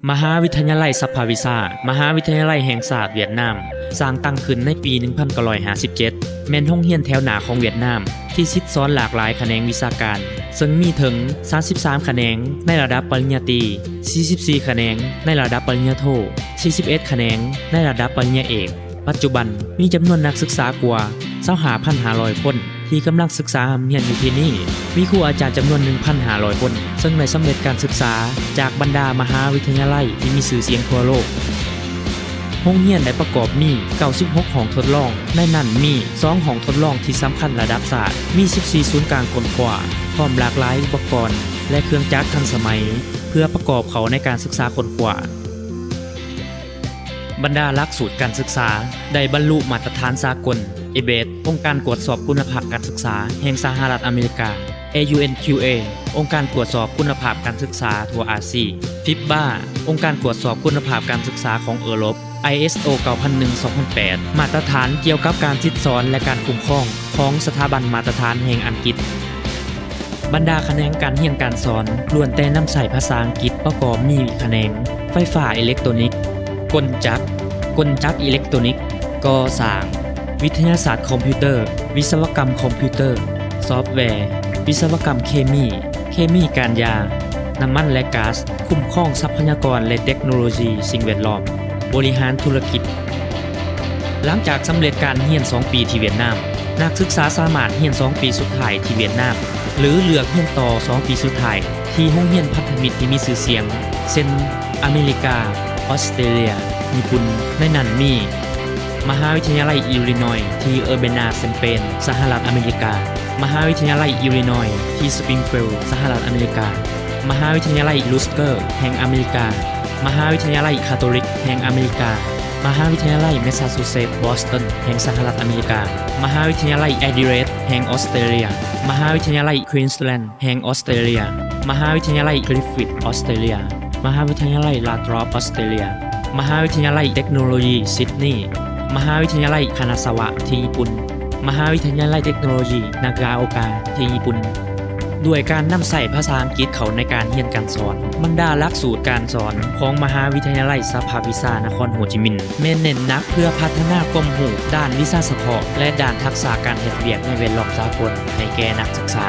มหาวิทยาลัยสภาวิชามหาวิทยาลัยแห่งศาสตร์เวียดนามสร้างตั้งขึ้นในปี 1957 แม่นโรงเรียนแถวหน้าของเวียดนามที่ซิดซ้อนหลากหลายแขนงวิชาการซึ่งมีถึง 33 แขนงในระดับปริญญาตรี 44 แขนงในระดับปริญญาโท 41 แขนงในระดับปริญญาเอก ปัจจุบันมีจำนวนนักศึกษากว่า 25,500 คนที่กำลังศึกษาเรียนอยู่ที่นี่มีครูอาจารย์จำนวน 1,500 คนซึ่งได้สำเร็จการศึกษาจากบรรดามหาวิทยาลัยที่มีชื่อเสียงทั่วโลกโรงเรียนได้ประกอบมี96ห้องทดลองในนั้นมี2ห้องทดลองที่สำคัญระดับศาสตร์มี14ศูนย์กลางค้นคว้าพร้อมหลากหลายอุปกรณ์และเครื่องจักรทันสมัยเพื่อประกอบเขาในการศึกษาค้นคว้าบรรดาหลักสูตรการศึกษาได้บรรลุมาตรฐานสากล ABET องค์การตรวจสอบคุณภาพการศึกษาแห่งสหรัฐอเมริกา AUNQA องค์การตรวจสอบคุณภาพการศึกษาทั่วอาเซียน FIBA องค์การตรวจสอบคุณภาพการศึกษาของยุโรป ISO 9001-2008 มาตรฐานเกี่ยวกับการซิดซ้อนและการคุ้มครองของสถาบันมาตรฐานแห่งอังกฤษบรรดาแขนงการเรียนการสอนล้วนแต่นำใช้ภาษาอังกฤษประกอบมีแขนงไฟฟ้าอิเล็กทรอนิกส์กลจักรอิเล็กทรอนิกส์ก่อสร้างวิทยาศาสตร์คอมพิวเตอร์วิศวกรรมคอมพิวเตอร์ซอฟต์แวร์วิศวกรรมเคมีการยาน้ำมันและก๊าซคุ้มครองทรัพยากรและเทคโนโลยีสิ่งแวดล้อมบริหารธุรกิจหลังจากสำเร็จการเรียน2ปีที่เวียดนามนักศึกษาสามารถเรียน2ปีสุดท้ายที่เวียดนามหรือเลือกเรียนต่อ2ปีสุดท้ายที่โรงเรียนพันธมิตรที่มีชื่อเสียงเช่นอเมริกาออสเตรเลียญี่ปุ่นในนั้นมีมหาวิทยาลัยอิลลินอยส์ที่เออร์เบนาเซมเปนสหรัฐอเมริกามหาวิทยาลัยอิลลินอยส์ที่สปริงฟิลด์สหรัฐอเมริกามหาวิทยาลัยลูสเกอร์แห่งอเมริกามหาวิทยาลัยคาทอลิกแห่งอเมริกามหาวิทยาลัยแมสซาชูเซตส์บอสตันแห่งสหรัฐอเมริกามหาวิทยาลัยแอดิเลดแห่งออสเตรเลียมหาวิทยาลัยควีนส์แลนด์แห่งออสเตรเลียมหาวิทยาลัยกริฟฟิธออสเตรเลียมหาวิทยาลัยลาทรอปออสเตรเลียมหาวิทยาลัยเทคโนโลยีซิดนีย์มหาวิทยาลัยคานาซาวะที่ญี่ปุ่นมหาวิทยาลัยเทคโนโลยีนากาโอกาที่ญี่ปุ่นด้วยการนำใส่ภาษาอังกฤษเข้าในการเรียนการสอนบรรดาหลักสูตรการสอนของมหาวิทยาลัยสภาวิชานครโฮจิมินห์เน้นหนักเพื่อพัฒนาความรู้ด้านวิชาเฉพาะและด้านทักษะการเฮ็ดเวียกในแวดล้อมสากลให้แก่นักศึกษา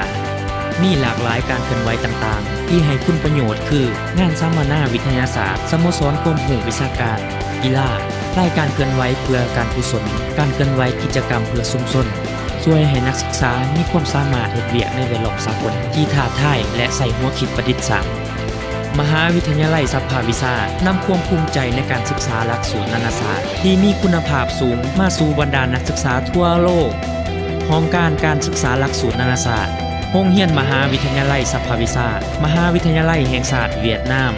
มีหลากหลายการเคลื่อนไหวต่างๆที่ให้คุณประโยชน์คืองานสัมมนาวิทยาศาสตร์สโมสรความรู้วิชาการกีฬารายการเคลื่อนไหวเพื่อการกุศลการเคลื่อนไหวกิจกรรมเพื่อชุมชนช่วยให้นักศึกษามีความสามารถเฮ็ดเวียกในแวดล้อมสากลที่ท้าทายและใส่หัวคิดประดิษฐ์สร้างมหาวิทยาลัยสภาวิชานำความภูมิใจในการศึกษาหลักสูตรนานาชาติที่มีคุณภาพสูงมาสู่บรรดานักศึกษาทั่วโลกห้องการศึกษาหลักสูตรนานาชาติโรงเรียนมหาวิทยาลัยสภาวิชามหาวิทยาลัยแห่งศาสตร์เวียดนาม